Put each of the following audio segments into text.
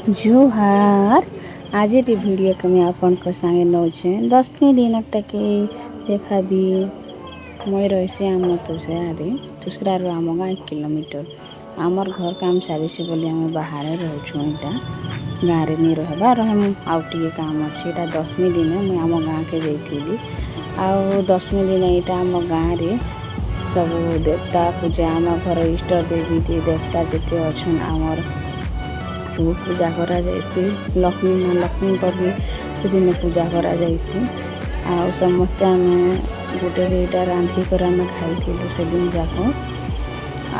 जोहार आज वीडियो के मैं आपन संगे नौचे 10 दिन टके देखाबी मुई रहीसी आम तुषारे तुसरारू आम गाँ 1 किलोमीटर आमर घर काम चली बोली आम बाहर रोचु यहाँ गाँव में नहीं रहा रहमु आउ टे काम अच्छे 10वीं दिन मुझे आम गाँ के जाइली आउ 10वीं दिन यहाँ आम गाँव में सब देवता पूजा आम घर इष्ट देवी देवता जिते अच्छा आमर सब पूजा करा जाइसी लक्ष्मी माँ लक्ष्मी पर भी सेदिन पूजा करा जाइसी आ समस्ते आम गोटे दुईटा रांधिक आम खाई से दिन जाक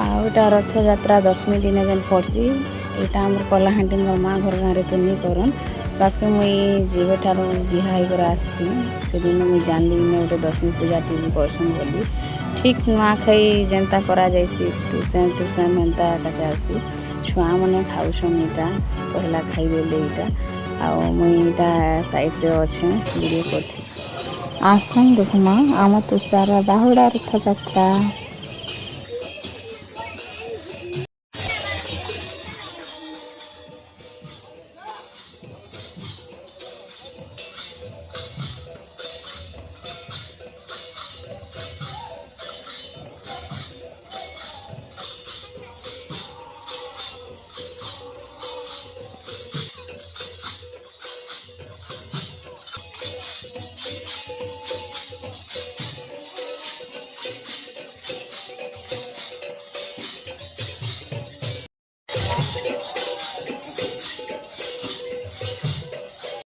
आटा रथ यात्रा 10वीं दिन जेन पड़सी यहाँ आम कलाहांटी मोर माँ घर गाँव तो नहीं करन बाकी मुई जीवे ठार बिहा कर आसती से दिन मुझे जानली गोटे 10वीं पूजा टी करसन बोली ठीक नुआखाई जेनता करा जाइसी टूसन टूसन एंता चाहती छुआ मैंने खाऊन यहाँ पहला खाइबे यहाँ आउ मुई साइड रे अच्छे वीडियो कर आसन देखमा आम तुषार बाहुड़ा रथ यात्रा।